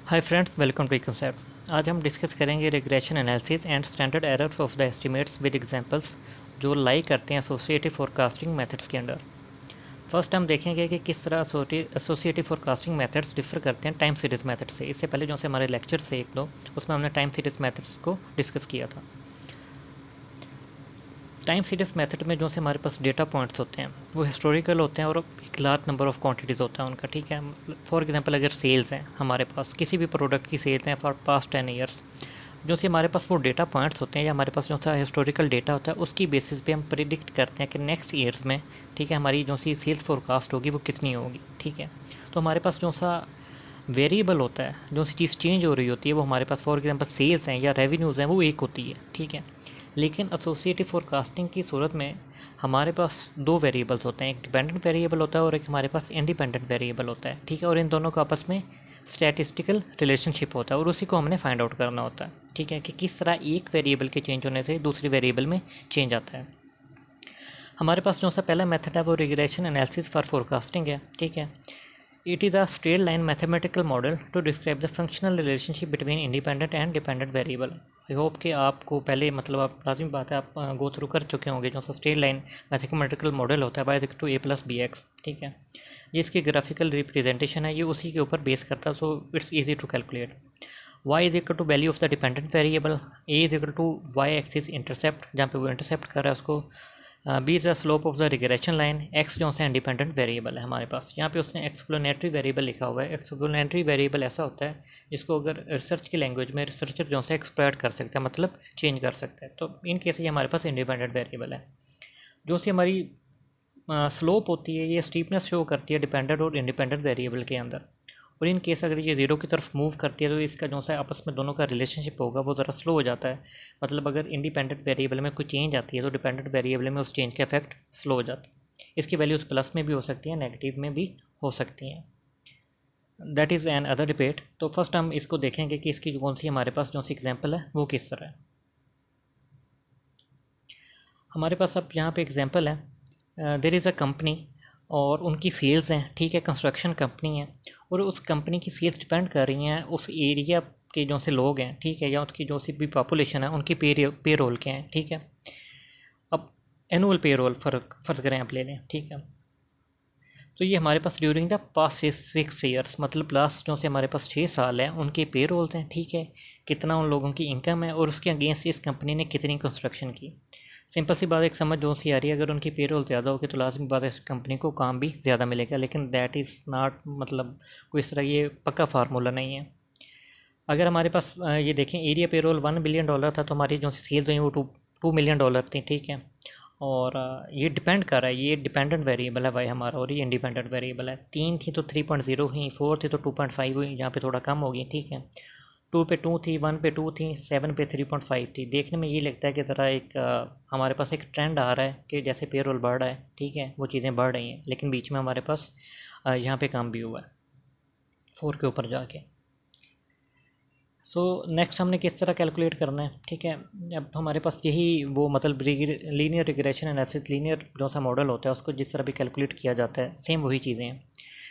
Hi friends, welcome to eConcept. आज हम discuss करेंगे regression analysis and standard error of the estimates with examples जो lie करते हैं एसोसिएटिव फोरकास्टिंग मेथड्स के अंडर। फर्स्ट हम देखेंगे कि किस तरह एसोसिएटिव फोरकास्टिंग मेथड्स डिफर करते हैं टाइम सीरीज मेथड से। इससे पहले जो से हमारे लेक्चर से एक दो उसमें हमने टाइम सीरीज मेथड्स को डिस्कस किया था। टाइम सीरीज मेथड में जो से हमारे पास डेटा पॉइंट्स होते हैं वो हिस्टोरिकल होते हैं और एक लार्ज नंबर ऑफ क्वांटिटीज़ होता है उनका। ठीक है, फॉर एग्जांपल अगर सेल्स हैं हमारे पास, किसी भी प्रोडक्ट की सेल्स हैं फॉर पास्ट 10 ईयर्स, जो से हमारे पास वो डेटा पॉइंट्स होते हैं या हमारे पास जो सा हिस्टोरिकल डेटा होता है उसकी बेसिस पे हम प्रिडिक्ट करते हैं कि नेक्स्ट ईयर्स में, ठीक है, हमारी जो सी सेल्स फोरकास्ट होगी वो कितनी होगी। ठीक है, तो हमारे पास जो सा वेरिएबल होता है, जो सी चीज़ चेंज हो रही होती है वो हमारे पास फॉर एग्जांपल सेल्स हैं या रेवेन्यूज़ हैं वो एक होती है। ठीक है, लेकिन एसोसिएटिव फोरकास्टिंग की सूरत में हमारे पास दो वेरिएबल्स होते हैं, एक डिपेंडेंट वेरिएबल होता है और एक हमारे पास इंडिपेंडेंट वेरिएबल होता है। ठीक है, और इन दोनों का आपस में स्टैटिस्टिकल रिलेशनशिप होता है और उसी को हमने फाइंड आउट करना होता है। ठीक है, कि किस तरह एक वेरिएबल के चेंज होने से दूसरी वेरिएबल में चेंज आता है। हमारे पास जो सा पहला मेथड है वो रिग्रेशन एनालिसिस फॉर फोरकास्टिंग है। ठीक है, It is a straight line mathematical model to describe the functional relationship between independent and dependent variable. I hope कि आपको पहले मतलब आप लाजमी बात है आप गो थ्रू कर चुके होंगे जो सा स्ट्रेट लाइन मैथमेटिकल मॉडल होता है y to a plus B X. ठीक है, ये इसकी ग्राफिकल रिप्रेजेंटेशन है, ये उसी के ऊपर बेस करता है, so it's easy to calculate. y is equal to value of the dependent variable, a is equal to y axis intercept जहाँ पे वो इंटरसेप्ट कर रहा है उसको, B is the slope of the regression line, X जो है independent variable है हमारे पास। यहाँ पे उसने एक्सप्लेनेटरी वेरिएबल लिखा हुआ है। एक्सप्लेनेटरी वेरिएबल ऐसा होता है जिसको अगर रिसर्च की लैंग्वेज में रिसर्चर जो है एक्सप्लॉइट कर सकता है, मतलब चेंज कर सकता है। तो इन केस ये हमारे पास इंडिपेंडेंट वेरिएबल है। जो सी हमारी स्लोप होती है ये स्टीपनेस शो करती है डिपेंडेंट और इंडिपेंडेंट वेरिएबल के अंदर, और इन केस अगर ये ज़ीरो की तरफ मूव करती है तो इसका जो सा आपस में दोनों का रिलेशनशिप होगा वो ज़रा स्लो हो जाता है। मतलब अगर इंडिपेंडेंट वेरिएबल में कोई चेंज आती है तो डिपेंडेंट वेरिएबल में उस चेंज का इफेक्ट स्लो हो जाता है। इसकी वैल्यूज़ प्लस में भी हो सकती हैं, नेगेटिव में भी हो सकती हैं। That is an other debate. तो फर्स्ट हम इसको देखेंगे कि इसकी कौन सी हमारे पास जो सी एग्जाम्पल है वो किस तरह है। हमारे पास अब यहाँ पे एग्जाम्पल है, देयर इज़ अ कंपनी और उनकी सेल्स हैं। ठीक है, कंस्ट्रक्शन कंपनी है और उस कंपनी की सेल्स डिपेंड कर रही हैं उस एरिया के जो से लोग हैं। ठीक है, या उसकी जो सी भी पॉपुलेशन है उनकी पे रोल के हैं। ठीक है, अब एनुअल पे रोल फर्ज करें आप ले लें। ठीक है, तो ये हमारे पास ड्यूरिंग द पास्ट 6 ईयर्स, मतलब लास्ट जो से हमारे पास 6 साल हैं उनके पे रोल्स हैं। ठीक है, कितना उन लोगों की इनकम है और उसके अगेंस्ट इस कंपनी ने कितनी कंस्ट्रक्शन की। सिंपल सी बात एक समझ जो सी आ रही है, अगर उनकी पेरोल ज़्यादा होगी तो लाजमी बात है इस कंपनी को काम भी ज़्यादा मिलेगा, लेकिन दैट इज़ नॉट, मतलब कोई इस तरह ये पक्का फार्मूला नहीं है। अगर हमारे पास ये देखें एरिया पेरोल $1 बिलियन था तो हमारी जो सेल्स हुई वो $2 मिलियन थी। ठीक है, और ये डिपेंड कर रहा है, ये डिपेंडेंट वेरिएबल है भाई हमारा और ये इंडिपेंडेंट वेरिएबल है। 3 थी तो 3.0 हुई, 4 थी तो 2.5 हुई, यहाँ पे थोड़ा कम होगी। ठीक है, 2 पे 2 थी, 1 पे 2 थी, 7 पे 3.5 थी। देखने में ये लगता है कि ज़रा एक हमारे पास एक ट्रेंड आ रहा है कि जैसे पेरोल बढ़ रहा है, ठीक है, वो चीज़ें बढ़ रही हैं, लेकिन बीच में हमारे पास यहाँ पे कम भी हुआ है 4 के ऊपर जाके। सो नेक्स्ट हमने किस तरह कैलकुलेट करना है। ठीक है, अब हमारे पास यही वो मतलब लीनियर रिग्रेशन एनालिसिस, लीनियर जो सा मॉडल होता है उसको जिस तरह भी कैलकुलेट किया जाता है सेम वही चीज़ें हैं।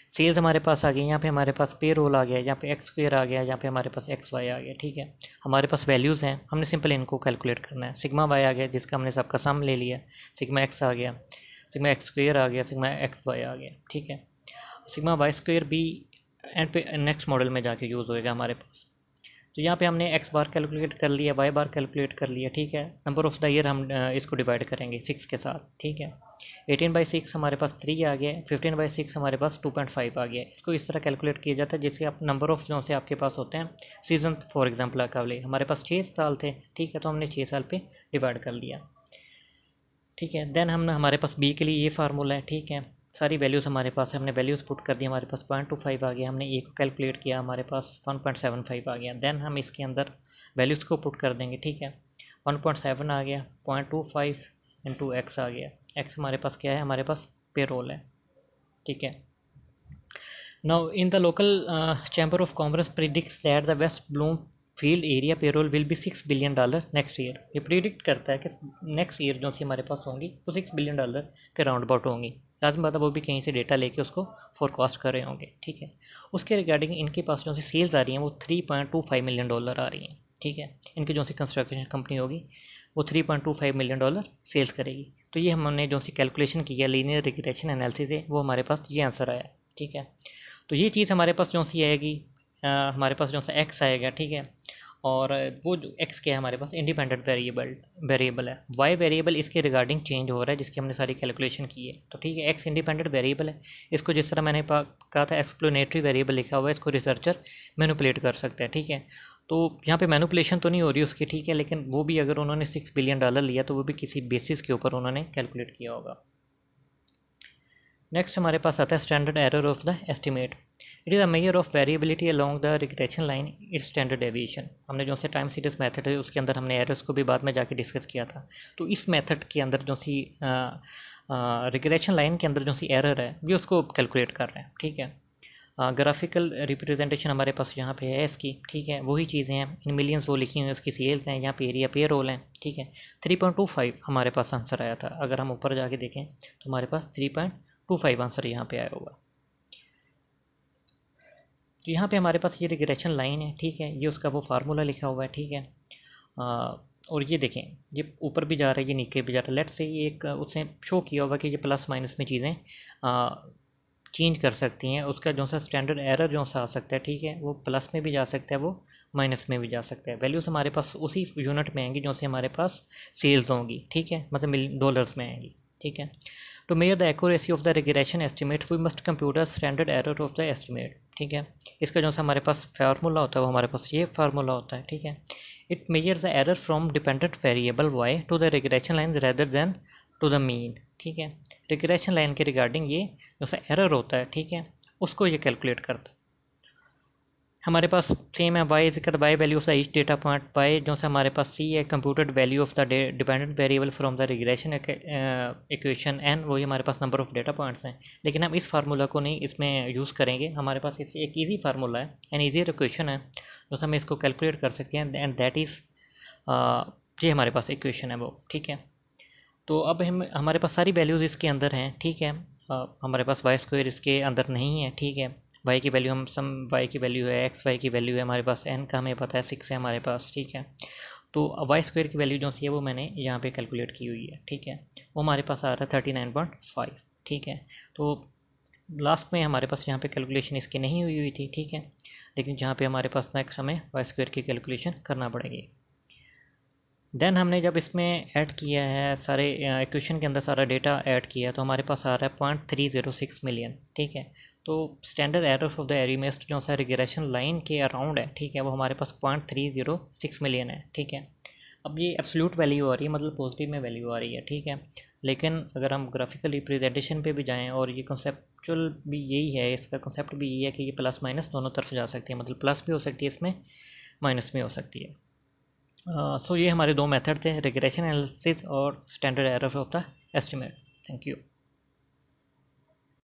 सेल्स हमारे पास आ गई, यहाँ पे हमारे पास पे रोल आ गया, यहाँ पे एक्स स्क्वेयर आ गया, यहाँ पे हमारे पास एक्स वाई आ गया। ठीक है, हमारे पास वैल्यूज़ हैं, हमने सिंपल इनको कैलकुलेट करना है। सिग्मा वाई आ गया जिसका हमने सबका सम ले लिया, सिग्मा एक्स आ गया, सिग्मा एक्स स्क्वेयर आ गया, सिग्मा एक्स वाई आ गया। ठीक है, सिग्मा वाई स्क्वेयर भी एंड पे नेक्स्ट मॉडल में जाके यूज़ होएगा हमारे पास। तो यहाँ पे हमने एक्स बार कैलकुलेट कर लिया, वाई बार कैलकुलेट कर लिया। ठीक है, नंबर ऑफ़ द ईयर हम इसको डिवाइड करेंगे 6 के साथ। ठीक है, 18/6 हमारे पास 3 आ गया, 15/6 हमारे पास 2.5 आ गया। इसको इस तरह कैलकुलेट किया जाता है जैसे आप नंबर ऑफ जो से आपके पास होते हैं सीजन, फॉर एग्जांपल का ले हमारे पास 6 साल थे। ठीक है, तो हमने 6 साल पे डिवाइड कर लिया। ठीक है, देन हम हमारे पास बी के लिए ये फार्मूला है। ठीक है, सारी वैल्यूज़ हमारे पास है, हमने वैल्यूज़ पुट कर दी, हमारे पास 0.25 आ गया, हमने ए को कैलकुलेट किया, हमारे पास 1.75 आ गया। देन हम इसके अंदर वैल्यूज़ को पुट कर देंगे। ठीक है, 1.7 आ गया, 0.25 इंटू एक्स आ गया। एक्स हमारे पास क्या है, हमारे पास पे रोल है। ठीक है, now in the local chamber of commerce predicts that the West Bloomfield area payroll will be $6 billion next year. ये प्रिडिक्ट करता है कि नेक्स्ट ईयर जो सी हमारे पास होंगी वो $6 बिलियन के राउंड अबाउट होंगी। लाजमी बात है वो भी कहीं से डेटा लेके उसको फोरकास्ट कर रहे होंगे, ठीक है। उसके रिगार्डिंग इनके पास जो सी सेल्स आ रही हैं वो $3.25 मिलियन आ रही हैं, ठीक है। इनकी जो सी कंस्ट्रक्शन कंपनी होगी वो $3.25 मिलियन सेल्स करेगी। तो ये हमने जो सी कैलकुलेशन की है लीनियर रिग्रेशन एनालिसिस है, वो हमारे पास ये आंसर आया, ठीक है। तो ये चीज़ हमारे पास जो सी आएगी, हमारे पास जो सा एक्स आएगा, ठीक है। और वो जो एक्स क्या है हमारे पास इंडिपेंडेंट वेरिएबल है। वाई वेरिएबल इसके रिगार्डिंग चेंज हो रहा है जिसकी हमने सारी कैलकुलेशन की है, तो ठीक है। एक्स इंडिपेंडेंट वेरिएबल है, इसको जिस तरह मैंने कहा था एक्सप्लेनेटरी वेरिएबल लिखा हुआ है, इसको रिसर्चर मैनिपुलेट कर सकते हैं, ठीक है। तो यहाँ पे मैनिपुलेशन तो नहीं हो रही उसकी, ठीक है, लेकिन वो भी अगर उन्होंने $6 बिलियन लिया तो वो भी किसी बेसिस के ऊपर उन्होंने कैलकुलेट किया होगा। नेक्स्ट हमारे पास आता है standard error of the estimate. It is a measure of variability along the regression line it's standard deviation. हमने जो से टाइम सीरीज मेथड है उसके अंदर हमने एरर्स को भी बाद में जाके डिस्कस किया था। तो इस मेथड के अंदर जो सी रिग्रेशन लाइन के अंदर जो सी एरर है भी उसको कैलकुलेट कर रहे हैं, ठीक है। ग्राफिकल रिप्रेजेंटेशन हमारे पास यहाँ पे है इसकी, ठीक है। वही चीज़ें हैं, इन मिलियंस वो लिखी हुई हैं, उसकी सेल्स हैं, यहाँ पे एरिया पे रोल हैं, ठीक है। 3.25 हमारे पास आंसर आया था। अगर हम ऊपर जाके देखें तो हमारे पास 3.25 आंसर यहाँ पे आया होगा। तो यहाँ पे हमारे पास ये रिग्रेशन लाइन है, ठीक है। ये उसका वो फार्मूला लिखा हुआ है, ठीक है। और ये देखें ये ऊपर भी जा रहा है, ये नीचे भी जा रहा है। लेट्स से ये एक उसने शो किया हुआ कि ये प्लस माइनस में चीज़ें चेंज कर सकती हैं। उसका जो सा स्टैंडर्ड एरर जो सा आ सकता है, ठीक है, वो प्लस में भी जा सकता है, वो माइनस में भी जा सकता है। वैल्यूज़ हमारे पास उसी यूनिट में आएंगी जो से हमारे पास सेल्स होंगी, ठीक है, मतलब डॉलर्स में आएंगी, ठीक है। To measure the accuracy of the regression estimate we must compute the standard error of the estimate, ठीक है। इसका जो सा हमारे पास फार्मूला होता है वो हमारे पास ये फार्मूला होता है, ठीक है। It measures the error from dependent variable Y to the regression line rather than to the mean, ठीक है। रिग्रेशन लाइन के रिगार्डिंग ये जो सा एरर होता है, ठीक है, उसको ये कैलकुलेट करता है। हमारे पास सेम है Y equal Y value of the each data point, Y जो से हमारे पास सी है computed value of the dependent variable from the regression equation, N वही हमारे पास नंबर ऑफ डेटा पॉइंट्स हैं। लेकिन हम इस फार्मूला को नहीं इसमें यूज़ करेंगे, हमारे पास इससे एक ईजी फार्मूला है, एन ईजियर इक्वेशन है जो हम इसको कैलकुलेट कर सकते हैं, एंड दैट इज़ ये हमारे पास इक्वेशन है वो, ठीक है। तो अब हमारे पास सारी वैल्यूज़ इसके अंदर हैं, ठीक है। हमारे पास वाई स्क्वायर इसके अंदर नहीं है, ठीक है। वाई की वैल्यू हम सम वाई की वैल्यू है, एक्स वाई की वैल्यू है हमारे पास, एन का हमें पता है 6 है हमारे पास, ठीक है। तो वाई स्क्वायर की वैल्यू जो सी है वो मैंने यहाँ पे कैलकुलेट की हुई है, ठीक है। वो हमारे पास आ रहा है 39.5, ठीक है। तो लास्ट में हमारे पास यहाँ पे कैलकुलेशन इसकी नहीं हुई थी, ठीक है। लेकिन जहाँ पे हमारे पास नेक्स्ट हमें वाई स्क्वायर की कैलकुलेशन करना पड़ेगी। देन हमने जब इसमें ऐड किया है सारे इक्वेशन के अंदर सारा डेटा ऐड किया तो हमारे पास आ रहा है 0.306 मिलियन, ठीक है। तो स्टैंडर्ड एरर ऑफ द एरीमेस्ट जो सा रिग्रेशन लाइन के अराउंड है, ठीक है, वो हमारे पास 0.306 मिलियन है, ठीक है। अब ये एब्सोल्यूट वैल्यू आ रही है, मतलब पॉजिटिव में वैल्यू आ रही है, ठीक है। लेकिन अगर हम ग्राफिकल रिप्रेजेंटेशन पे भी जाएँ और ये कॉन्सेप्चुअल भी यही है, इसका कॉन्सेप्ट भी यही है कि ये प्लस माइनस दोनों तरफ जा सकती है, मतलब प्लस भी हो सकती है इसमें, माइनस भी हो सकती है। सो ये हमारे दो मेथड थे, रिग्रेशन एनालिसिस और standard error of the estimate. Thank you.